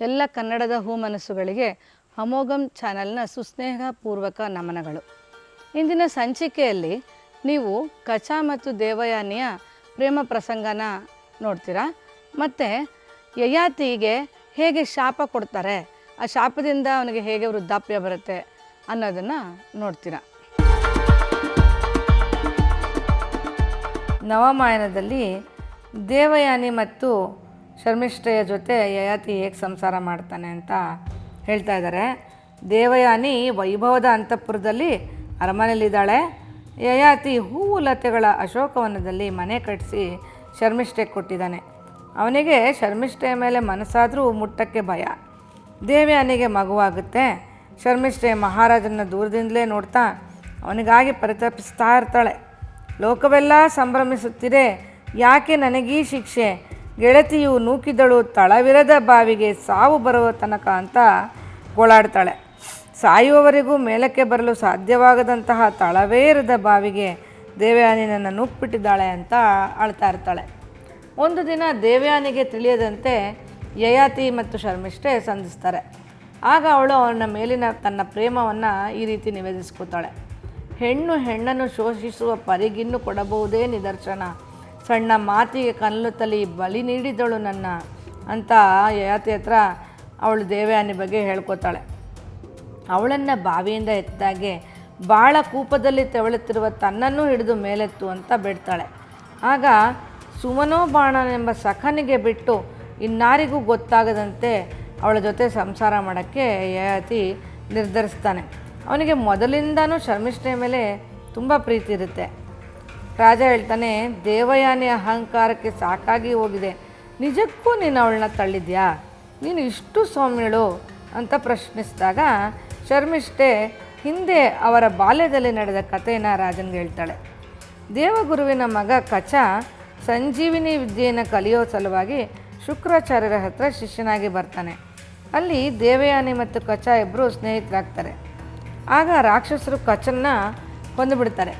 ಎಲ್ಲ ಕನ್ನಡದ ಹೂಮನಸ್ಸುಗಳಿಗೆ ಅಮೋಘಂ ಚಾನಲ್ನ ಸುಸ್ನೇಹಪೂರ್ವಕ ನಮನಗಳು. ಇಂದಿನ ಸಂಚಿಕೆಯಲ್ಲಿ ನೀವು ಕಚಾ ಮತ್ತು ದೇವಯಾನಿಯ ಪ್ರೇಮ ಪ್ರಸಂಗನ ನೋಡ್ತೀರಾ. ಮತ್ತು ಯಯಾತಿಗೆ ಹೇಗೆ ಶಾಪ ಕೊಡ್ತಾರೆ, ಆ ಶಾಪದಿಂದ ಅವನಿಗೆ ಹೇಗೆ ವೃದ್ಧಾಪ್ಯ ಬರುತ್ತೆ ಅನ್ನೋದನ್ನು ನೋಡ್ತೀರಾ. ನವಮಾಯನದಲ್ಲಿ ದೇವಯಾನಿ ಮತ್ತು ಶರ್ಮಿಷ್ಠೆಯ ಜೊತೆ ಯಯಾತಿ ಹೇಗೆ ಸಂಸಾರ ಮಾಡ್ತಾನೆ ಅಂತ ಹೇಳ್ತಾ ಇದ್ದಾರೆ. ದೇವಯಾನಿ ವೈಭವದ ಅಂತಃಪುರದಲ್ಲಿ ಅರಮನೆಯಲ್ಲಿದ್ದಾಳೆ. ಯಯಾತಿ ಹೂವು ಲತೆಗಳ ಅಶೋಕವನದಲ್ಲಿ ಮನೆ ಕಟ್ಟಿಸಿ ಶರ್ಮಿಷ್ಠೆಗೆ ಕೊಟ್ಟಿದ್ದಾನೆ. ಅವನಿಗೆ ಶರ್ಮಿಷ್ಠೆಯ ಮೇಲೆ ಮನಸ್ಸಾದರೂ ಮುಟ್ಟಕ್ಕೆ ಭಯ. ದೇವಯಾನಿಗೆ ಮಗುವಾಗುತ್ತೆ. ಶರ್ಮಿಷ್ಠೆ ಮಹಾರಾಜನ ದೂರದಿಂದಲೇ ನೋಡ್ತಾ ಅವನಿಗಾಗಿ ಪರಿತಪಿಸ್ತಾ ಇರ್ತಾಳೆ. ಲೋಕವೆಲ್ಲ ಸಂಭ್ರಮಿಸುತ್ತಿದೆ, ಯಾಕೆ ನನಗೀ ಶಿಕ್ಷೆ? ಗೆಳತಿಯು ನೂಕಿದಳು ತಳವಿರದ ಬಾವಿಗೆ ಸಾವು ಬರುವ ತನಕ ಅಂತ ಗೋಳಾಡ್ತಾಳೆ. ಸಾಯುವವರೆಗೂ ಮೇಲಕ್ಕೆ ಬರಲು ಸಾಧ್ಯವಾಗದಂತಹ ತಳವೇ ಇರದ ಬಾವಿಗೆ ದೇವಯಾನಿ ನನ್ನ ನೂಕ್ಬಿಟ್ಟಿದ್ದಾಳೆ ಅಂತ ಅಳ್ತಾ ಇರ್ತಾಳೆ. ಒಂದು ದಿನ ದೇವಯಾನಿಗೆ ತಿಳಿಯದಂತೆ ಯಯಾತಿ ಮತ್ತು ಶರ್ಮಿಷ್ಠೆ ಸಂಧಿಸ್ತಾರೆ. ಆಗ ಅವಳು ಅವನ ಮೇಲಿನ ತನ್ನ ಪ್ರೇಮವನ್ನು ಈ ರೀತಿ ನಿವೇದಿಸ್ಕೋತಾಳೆ. ಹೆಣ್ಣು ಹೆಣ್ಣನ್ನು ಶೋಷಿಸುವ ಪರಿಗಿನ್ನು ಕೊಡಬಹುದೇ ನಿದರ್ಶನ, ಸಣ್ಣ ಮಾತಿಗೆ ಕಲ್ಲು ತಲಿ ಬಲಿ ನೀಡಿದಳು ನನ್ನ ಅಂತ ಯಯಾತಿ ಹತ್ರ ಅವಳು ದೇವಯಾನಿ ಬಗ್ಗೆ ಹೇಳ್ಕೊತಾಳೆ. ಅವಳನ್ನು ಬಾವಿಯಿಂದ ಎತ್ತಾಗೆ ಬಾಳ ಕೂಪದಲ್ಲಿ ತೆವಳುತ್ತಿರುವ ತನ್ನನ್ನು ಹಿಡಿದು ಮೇಲೆತ್ತು ಅಂತ ಬೇಡ್ತಾಳೆ. ಆಗ ಸುಮನೋ ಬಾಣನೆಂಬ ಸಖನಿಗೆ ಬಿಟ್ಟು ಇನ್ನಾರಿಗೂ ಗೊತ್ತಾಗದಂತೆ ಅವಳ ಜೊತೆ ಸಂಸಾರ ಮಾಡೋಕ್ಕೆ ಯಯಾತಿ ನಿರ್ಧರಿಸ್ತಾನೆ. ಅವನಿಗೆ ಮೊದಲಿಂದನೂ ಶರ್ಮಿಷ್ಠೆಯ ಮೇಲೆ ತುಂಬ ಪ್ರೀತಿ ಇರುತ್ತೆ. ರಾಜ ಹೇಳ್ತಾನೆ, ದೇವಯಾನಿ ಅಹಂಕಾರಕ್ಕೆ ಸಾಕಾಗಿ ಹೋಗಿದೆ, ನಿಜಕ್ಕೂ ನೀನು ಅವಳನ್ನ ತಳ್ಳಿದ್ಯಾ? ನೀನು ಇಷ್ಟು ಸೌಮ್ಯಳು ಅಂತ ಪ್ರಶ್ನಿಸಿದಾಗ ಶರ್ಮಿಷ್ಠೆ ಹಿಂದೆ ಅವರ ಬಾಲ್ಯದಲ್ಲಿ ನಡೆದ ಕಥೆಯನ್ನು ರಾಜನಿಗೆ ಹೇಳ್ತಾಳೆ. ದೇವಗುರುವಿನ ಮಗ ಕಚ ಸಂಜೀವಿನಿ ವಿದ್ಯೆಯನ್ನು ಕಲಿಯೋ ಸಲುವಾಗಿ ಶುಕ್ರಾಚಾರ್ಯರ ಹತ್ರ ಶಿಷ್ಯನಾಗಿ ಬರ್ತಾನೆ. ಅಲ್ಲಿ ದೇವಯಾನಿ ಮತ್ತು ಕಚ ಇಬ್ಬರು ಸ್ನೇಹಿತರಾಗ್ತಾರೆ. ಆಗ ರಾಕ್ಷಸರು ಕಚನ್ನ ಕೊಂದುಬಿಡ್ತಾರೆ.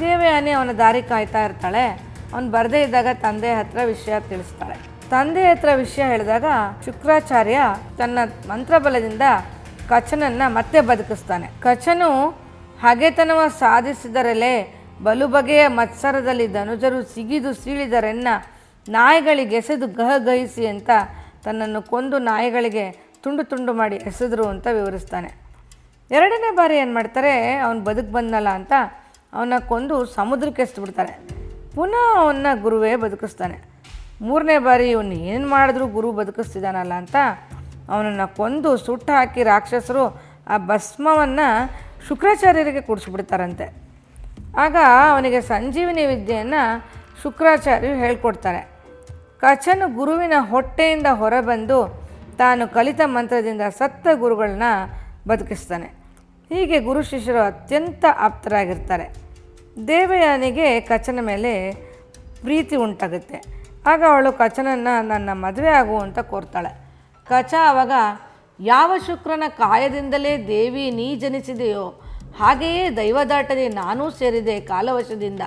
ದೇವಯಾನಿ ಅವನ ದಾರಿ ಕಾಯ್ತಾ ಇರ್ತಾಳೆ. ಅವನು ಬರದೇ ಇದ್ದಾಗ ತಂದೆ ಹತ್ರ ವಿಷಯ ತಿಳಿಸ್ತಾಳೆ. ತಂದೆ ಹತ್ರ ವಿಷಯ ಹೇಳಿದಾಗ ಶುಕ್ರಾಚಾರ್ಯ ತನ್ನ ಮಂತ್ರಬಲದಿಂದ ಕಚನನ್ನು ಮತ್ತೆ ಬದುಕಿಸ್ತಾನೆ. ಕಚನು ಹಗೆತನವ ಸಾಧಿಸಿದರಲೇ ಬಲು ಬಗೆಯ ಮತ್ಸರದಲ್ಲಿ ಧನುಜರು ಸಿಗಿದು ಸೀಳಿದರೆನ್ನ ನಾಯಿಗಳಿಗೆಸೆದು ಗಹಗಹಿಸಿ ಅಂತ ತನ್ನನ್ನು ಕೊಂದು ನಾಯಿಗಳಿಗೆ ತುಂಡು ತುಂಡು ಮಾಡಿ ಎಸೆದ್ರು ಅಂತ ವಿವರಿಸ್ತಾನೆ. ಎರಡನೇ ಬಾರಿ ಏನು ಮಾಡ್ತಾರೆ, ಅವನು ಬದುಕು ಬಂದಲ್ಲ ಅಂತ ಅವನ್ನ ಕೊಂದು ಸಮುದ್ರಕ್ಕೆ ಎಸ್ಬಿಡ್ತಾರೆ. ಪುನಃ ಅವನ್ನ ಗುರುವೇ ಬದುಕಿಸ್ತಾನೆ. ಮೂರನೇ ಬಾರಿ ಇವನು ಏನು ಮಾಡಿದ್ರೂ ಗುರು ಬದುಕಿಸ್ತಿದ್ದಾನಲ್ಲ ಅಂತ ಅವನನ್ನು ಕೊಂದು ಸುಟ್ಟು ಹಾಕಿ ರಾಕ್ಷಸರು ಆ ಭಸ್ಮವನ್ನು ಶುಕ್ರಾಚಾರ್ಯರಿಗೆ ಕುಡಿಸ್ಬಿಡ್ತಾರಂತೆ. ಆಗ ಅವನಿಗೆ ಸಂಜೀವಿನಿ ವಿದ್ಯೆಯನ್ನು ಶುಕ್ರಾಚಾರ್ಯರು ಹೇಳ್ಕೊಡ್ತಾರೆ. ಕಚನು ಗುರುವಿನ ಹೊಟ್ಟೆಯಿಂದ ಹೊರಬಂದು ತಾನು ಕಲಿತ ಮಂತ್ರದಿಂದ ಸತ್ತ ಗುರುಗಳನ್ನ ಬದುಕಿಸ್ತಾನೆ. ಹೀಗೆ ಗುರು ಶಿಷ್ಯರು ಅತ್ಯಂತ ಆಪ್ತರಾಗಿರ್ತಾರೆ. ದೇವಯಾನಿಗೆ ಕಚನ ಮೇಲೆ ಪ್ರೀತಿ ಉಂಟಾಗುತ್ತೆ. ಆಗ ಅವಳು ಕಚನನ್ನು ನನ್ನ ಮದುವೆ ಆಗು ಅಂತ ಕೋರ್ತಾಳೆ. ಕಚ ಆವಾಗ, ಯಾವ ಶುಕ್ರನ ಕಾಯದಿಂದಲೇ ದೇವಿ ನೀ ಜನಿಸಿದೆಯೋ ಹಾಗೆಯೇ ದೈವದಾಟದೆ ನಾನೂ ಸೇರಿದೆ ಕಾಲವಶದಿಂದ.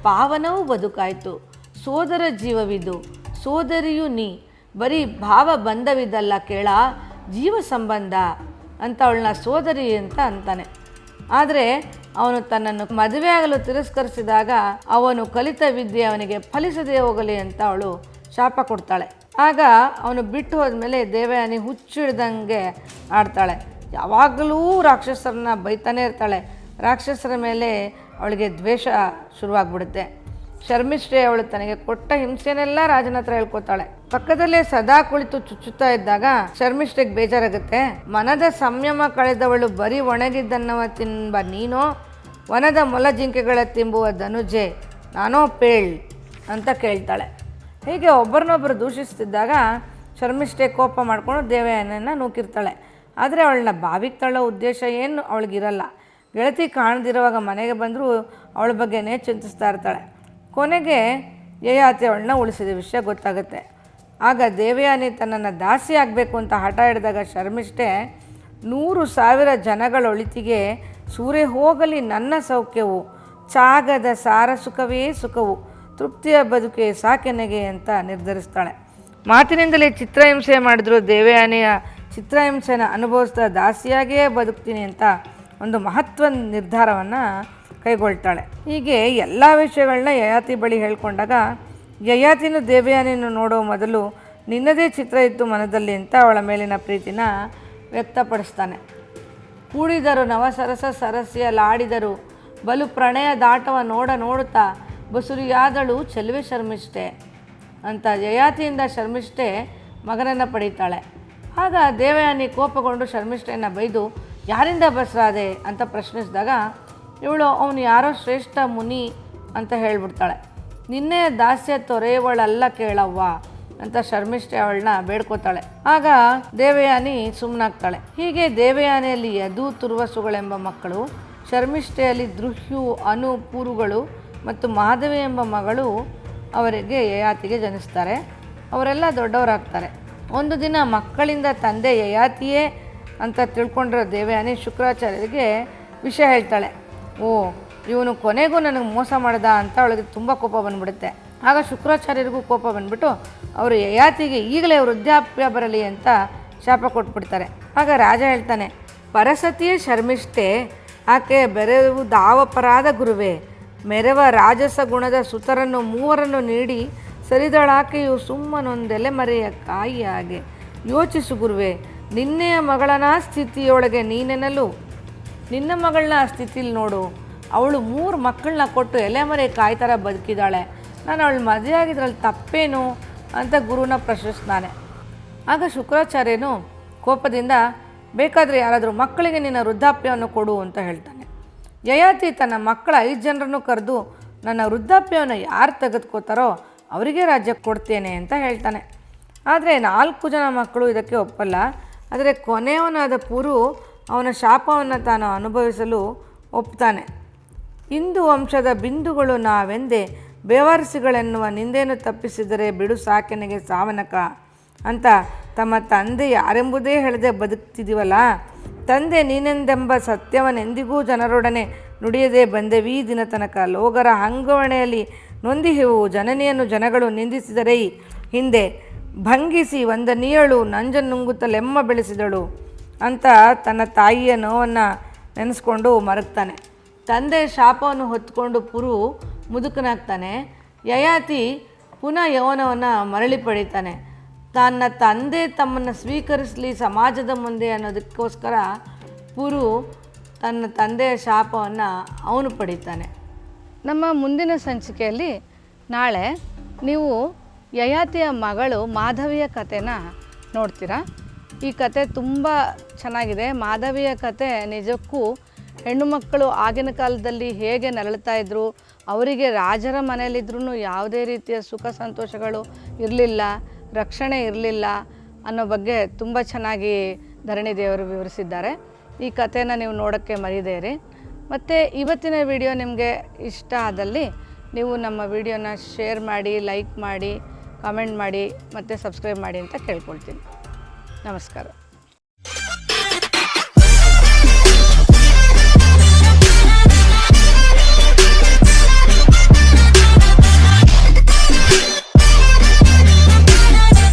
ಪಾವನವೂ ಬದುಕಾಯಿತು, ಸೋದರ ಜೀವವಿದು, ಸೋದರಿಯು ನೀ, ಬರೀ ಭಾವ ಬಂಧವಿದ್ದಲ್ಲ ಕೇಳ ಜೀವ ಸಂಬಂಧ ಅಂತ ಅವಳನ್ನ ಸೋದರಿ ಅಂತ ಅಂತಾನೆ. ಆದರೆ ಅವನು ತನ್ನನ್ನು ಮದುವೆ ಆಗಲು ತಿರಸ್ಕರಿಸಿದಾಗ ಅವನು ಕಲಿತ ವಿದ್ಯೆ ಅವನಿಗೆ ಫಲಿಸದೇ ಹೋಗಲಿ ಅಂತ ಅವಳು ಶಾಪ ಕೊಡ್ತಾಳೆ. ಆಗ ಅವನು ಬಿಟ್ಟು ಹೋದ್ಮೇಲೆ ದೇವಯಾನಿ ಹುಚ್ಚಿಡ್ದಂಗೆ ಆಡ್ತಾಳೆ. ಯಾವಾಗಲೂ ರಾಕ್ಷಸರನ್ನ ಬೈತಾನೆ ಇರ್ತಾಳೆ. ರಾಕ್ಷಸರ ಮೇಲೆ ಅವಳಿಗೆ ದ್ವೇಷ ಶುರುವಾಗ್ಬಿಡುತ್ತೆ. ಶರ್ಮಿಷ್ಠೆ ಅವಳು ತನಗೆ ಕೊಟ್ಟ ಹಿಂಸೆನೆಲ್ಲ ರಾಜನ ಹತ್ರ ಹೇಳ್ಕೊತಾಳೆ. ಪಕ್ಕದಲ್ಲೇ ಸದಾ ಕುಳಿತು ಚುಚ್ಚುತ್ತಾ ಇದ್ದಾಗ ಶರ್ಮಿಷ್ಠೆಗೆ ಬೇಜಾರಾಗುತ್ತೆ. ಮನದ ಸಂಯಮ ಕಳೆದವಳು ಬರೀ ಒಣಗಿದ್ದನ್ನವ ತಿನ್ನುವ ನೀನೋ, ವನದ ಮೊಲ ಜಿಂಕೆಗಳ ತಿಂಬುವ ಧನುಜೆ ನಾನೋ ಪೇಳ್ ಅಂತ ಕೇಳ್ತಾಳೆ. ಹೀಗೆ ಒಬ್ಬರನ್ನೊಬ್ಬರು ದೂಷಿಸ್ತಿದ್ದಾಗ ಶರ್ಮಿಷ್ಠೆ ಕೋಪ ಮಾಡಿಕೊಂಡು ದೇವಯಾನಿಯನ್ನು ನೂಕಿರ್ತಾಳೆ. ಆದರೆ ಅವಳನ್ನ ಬಾವಿಗೆ ತಳ್ಳೋ ಉದ್ದೇಶ ಏನು ಅವಳಿಗಿರಲ್ಲ. ಗೆಳತಿ ಕಾಣದಿರುವಾಗ ಮನೆಗೆ ಬಂದರೂ ಅವಳ ಬಗ್ಗೆನೇ ಚಿಂತಿಸ್ತಾ ಇರ್ತಾಳೆ. ಕೊನೆಗೆ ಯಯಾತಿ ಅವಳನ್ನ ಉಳಿಸಿದ ವಿಷಯ ಗೊತ್ತಾಗುತ್ತೆ. ಆಗ ದೇವಯಾನಿ ತನ್ನನ್ನು ದಾಸಿ ಆಗಬೇಕು ಅಂತ ಹಠ ಹಿಡಿದಾಗ ಶರ್ಮಿಷ್ಠೆ 100,000 ಜನಗಳೊಳಿತಿಗೆ ಸೂರೆ ಹೋಗಲಿ ನನ್ನ ಸೌಖ್ಯವು, ಚಾಗದ ಸಾರ ಸುಖವೇ ಸುಖವು, ತೃಪ್ತಿಯ ಬದುಕೆ ಸಾಕೆನೆಗೆ ಅಂತ ನಿರ್ಧರಿಸ್ತಾಳೆ. ಮಾತಿನಿಂದಲೇ ಚಿತ್ರಹಿಂಸೆ ಮಾಡಿದ್ರು ದೇವಯಾನಿಯ ಚಿತ್ರಹಿಂಸೆನ ಅನುಭವಿಸ್ತಾ ದಾಸಿಯಾಗಿಯೇ ಬದುಕ್ತೀನಿ ಅಂತ ಒಂದು ಮಹತ್ವ ನಿರ್ಧಾರವನ್ನು ಕೈಗೊಳ್ತಾಳೆ. ಹೀಗೆ ಎಲ್ಲ ವಿಷಯಗಳನ್ನ ಯಯಾತಿ ಬಳಿ ಹೇಳ್ಕೊಂಡಾಗ ಯಯಾತಿನೂ ದೇವಯಾನಿಯನ್ನು ನೋಡೋ ಮೊದಲು ನಿನ್ನದೇ ಚಿತ್ರ ಇತ್ತು ಮನದಲ್ಲಿ ಅಂತ ಅವಳ ಮೇಲಿನ ಪ್ರೀತಿನ ವ್ಯಕ್ತಪಡಿಸ್ತಾನೆ. ಕೂಡಿದರು ನವಸರಸ ಸರಸ್ಯಲಾಡಿದರು ಬಲು ಪ್ರಣಯ ದಾಟವ ನೋಡುತ್ತಾ ಬಸುರಿಯಾದಳು ಚೆಲುವೆ ಶರ್ಮಿಷ್ಠೆ ಅಂತ ಯಯಾತಿಯಿಂದ ಶರ್ಮಿಷ್ಠೆ ಮಗನನ್ನು ಪಡೀತಾಳೆ. ಆಗ ದೇವಯಾನಿ ಕೋಪಗೊಂಡು ಶರ್ಮಿಷ್ಠೆಯನ್ನು ಬೈದು ಯಾರಿಂದ ಬಸರಾದೆ ಅಂತ ಪ್ರಶ್ನಿಸಿದಾಗ ಇವಳು ಅವನು ಯಾರೋ ಶ್ರೇಷ್ಠ ಮುನಿ ಅಂತ ಹೇಳ್ಬಿಡ್ತಾಳೆ. ನಿನ್ನೆ ದಾಸ್ಯ ತೊರೆಯವಳಲ್ಲ ಕೇಳವ್ವ ಅಂತ ಶರ್ಮಿಷ್ಠೆ ಅವಳನ್ನ ಬೇಡ್ಕೋತಾಳೆ. ಆಗ ದೇವಯಾನಿ ಸುಮ್ಮನಾಗ್ತಾಳೆ. ಹೀಗೆ ದೇವಯಾನಿಯಲ್ಲಿ ಯದು ತುರ್ವಸುಗಳೆಂಬ ಮಕ್ಕಳು, ಶರ್ಮಿಷ್ಠೆಯಲ್ಲಿ ದೃಹ್ಯು ಅನು ಪೂರುಗಳು ಮತ್ತು ಮಾಧವಿ ಎಂಬ ಮಗಳು ಅವರಿಗೆ ಯಯಾತಿಗೆ ಜನಿಸ್ತಾರೆ. ಅವರೆಲ್ಲ ದೊಡ್ಡವರಾಗ್ತಾರೆ. ಒಂದು ದಿನ ಮಕ್ಕಳಿಂದ ತಂದೆ ಯಯಾತಿಯೇ ಅಂತ ತಿಳ್ಕೊಂಡಿರೋ ದೇವಯಾನಿ ಶುಕ್ರಾಚಾರ್ಯರಿಗೆ ವಿಷಯ ಹೇಳ್ತಾಳೆ. ಓ, ಇವನು ಕೊನೆಗೂ ನನಗೆ ಮೋಸ ಮಾಡ್ದ ಅಂತ ಅವಳಿಗೆ ತುಂಬ ಕೋಪ ಬಂದ್ಬಿಡುತ್ತೆ. ಆಗ ಶುಕ್ರಾಚಾರ್ಯರಿಗೂ ಕೋಪ ಬಂದ್ಬಿಟ್ಟು ಅವರು ಯಯಾತಿಗೆ ಈಗಲೇ ವೃದ್ಧಾಪ್ಯ ಬರಲಿ ಅಂತ ಶಾಪ ಕೊಟ್ಬಿಡ್ತಾರೆ. ಆಗ ರಾಜ ಹೇಳ್ತಾನೆ, ಪರಸತಿಯೇ ಶರ್ಮಿಷ್ಠೆ, ಆಕೆ ಬೆರೆಯುವುದಾವಪರಾಧ ಗುರುವೇ, ಮೆರವ ರಾಜಸ ಗುಣದ ಸುತರನ್ನು ಮೂವರನ್ನು ನೀಡಿ ಸರಿದಳಾಕೆಯು ಸುಮ್ಮನೊಂದೆಲೆ ಮರೆಯ ಕಾಯಿ ಹಾಗೆ ಯೋಚಿಸು ಗುರುವೇ, ನಿನ್ನೆಯ ಮಗಳನ ಸ್ಥಿತಿಯೊಳಗೆ ನೀನೆನಲು ನಿನ್ನ ಮಗಳನ್ನ ಆ ಸ್ಥಿತಿಲಿ ನೋಡು. ಅವಳು 3 ಮಕ್ಕಳನ್ನ ಕೊಟ್ಟು ಎಲೆಮರೆ ಕಾಯಿ ಥರ ಬದುಕಿದ್ದಾಳೆ. ನಾನು ಅವಳು ಮದುವೆ ಆಗಿದ್ರಲ್ಲಿ ತಪ್ಪೇನು ಅಂತ ಗುರುನ ಪ್ರಶ್ನಿಸ್ತಾನೆ. ಆಗ ಶುಕ್ರಾಚಾರ್ಯನು ಕೋಪದಿಂದ ಬೇಕಾದರೆ ಯಾರಾದರೂ ಮಕ್ಕಳಿಗೆ ನಿನ್ನ ವೃದ್ಧಾಪ್ಯವನ್ನು ಕೊಡು ಅಂತ ಹೇಳ್ತಾನೆ. ಯಯಾತಿ ತನ್ನ ಮಕ್ಕಳ 5 ಜನರನ್ನು ಕರೆದು ನನ್ನ ವೃದ್ಧಾಪ್ಯವನ್ನು ಯಾರು ತೆಗೆದುಕೋತಾರೋ ಅವರಿಗೆ ರಾಜ್ಯ ಕೊಡ್ತೇನೆ ಅಂತ ಹೇಳ್ತಾನೆ. ಆದರೆ 4 ಜನ ಮಕ್ಕಳು ಇದಕ್ಕೆ ಒಪ್ಪಲ್ಲ. ಆದರೆ ಕೊನೆಯವನಾದ ಪುರು ಅವನ ಶಾಪವನ್ನು ತಾನು ಅನುಭವಿಸಲು ಒಪ್ತಾನೆ. ಹಿಂದೂ ವಂಶದ ಬಿಂದುಗಳು ನಾವೆಂದೇ ಬೇವಾರಸಿಗಳೆನ್ನುವ ನಿಂದೇನು ತಪ್ಪಿಸಿದರೆ ಬಿಡು ಸಾಕೆನೆಗೆ ಸಾವನಕ ಅಂತ ತಮ್ಮ ತಂದೆ ಯಾರೆಂಬುದೇ ಹೇಳದೆ ಬದುಕ್ತಿದ್ದೀವಲ್ಲ. ತಂದೆ ನೀನೆಂದೆಂಬ ಸತ್ಯವನೆಂದಿಗೂ ಜನರೊಡನೆ ನುಡಿಯದೆ ಬಂದೆವೀ ದಿನ ತನಕ. ಲೋಗರ ಹಂಗವಣೆಯಲ್ಲಿ ನೊಂದಿಹೆವು ಜನನಿಯನ್ನು ಜನಗಳು ನಿಂದಿಸಿದರೆ ಹಿಂದೆ ಭಂಗಿಸಿ ವಂದನೀಯಳು ನಂಜನ್ನುಂಗುತ್ತಲೆಮ್ಮ ಬೆಳೆಸಿದಳು ಅಂತ ತನ್ನ ತಾಯಿಯ ನೋವನ್ನು ನೆನೆಸ್ಕೊಂಡು ಮರಗ್ತಾನೆ. ತಂದೆ ಶಾಪವನ್ನು ಹೊತ್ಕೊಂಡು ಪುರು ಮುದುಕನಾಗ್ತಾನೆ. ಯಯಾತಿ ಪುನಃ ಯೌವನವನ್ನು ಮರಳಿ ಪಡೀತಾನೆ. ತನ್ನ ತಂದೆ ತಮ್ಮನ್ನು ಸ್ವೀಕರಿಸಲಿ ಸಮಾಜದ ಮುಂದೆ ಅನ್ನೋದಕ್ಕೋಸ್ಕರ ಪುರು ತನ್ನ ತಂದೆಯ ಶಾಪವನ್ನು ಅವನು ಪಡೀತಾನೆ. ನಮ್ಮ ಮುಂದಿನ ಸಂಚಿಕೆಯಲ್ಲಿ ನಾಳೆ ನೀವು ಯಯಾತಿಯ ಮಗಳು ಮಾಧವಿಯ ಕಥೆನ ನೋಡ್ತೀರಾ. ಈ ಕತೆ ತುಂಬ ಚೆನ್ನಾಗಿದೆ. ಮಾಧವಿಯ ಕತೆ ನಿಜಕ್ಕೂ ಹೆಣ್ಣು ಮಕ್ಕಳು ಆಗಿನ ಕಾಲದಲ್ಲಿ ಹೇಗೆ ನರಳ್ತಾ ಇದ್ದರು, ಅವರಿಗೆ ರಾಜರ ಮನೆಯಲ್ಲಿದ್ರೂ ಯಾವುದೇ ರೀತಿಯ ಸುಖ ಸಂತೋಷಗಳು ಇರಲಿಲ್ಲ, ರಕ್ಷಣೆ ಇರಲಿಲ್ಲ ಅನ್ನೋ ಬಗ್ಗೆ ತುಂಬ ಚೆನ್ನಾಗಿ ಧರಣಿ ದೇವರು ವಿವರಿಸಿದ್ದಾರೆ. ಈ ಕಥೆನ ನೀವು ನೋಡೋಕ್ಕೆ ಮರಿದೇರಿ. ಮತ್ತು ಇವತ್ತಿನ ವಿಡಿಯೋ ನಿಮಗೆ ಇಷ್ಟ ಆದಲ್ಲಿ ನೀವು ನಮ್ಮ ವಿಡಿಯೋನ ಶೇರ್ ಮಾಡಿ, ಲೈಕ್ ಮಾಡಿ, ಕಮೆಂಟ್ ಮಾಡಿ ಮತ್ತು ಸಬ್ಸ್ಕ್ರೈಬ್ ಮಾಡಿ ಅಂತ ಕೇಳ್ಕೊಳ್ತೀನಿ. ನಮಸ್ಕಾರ.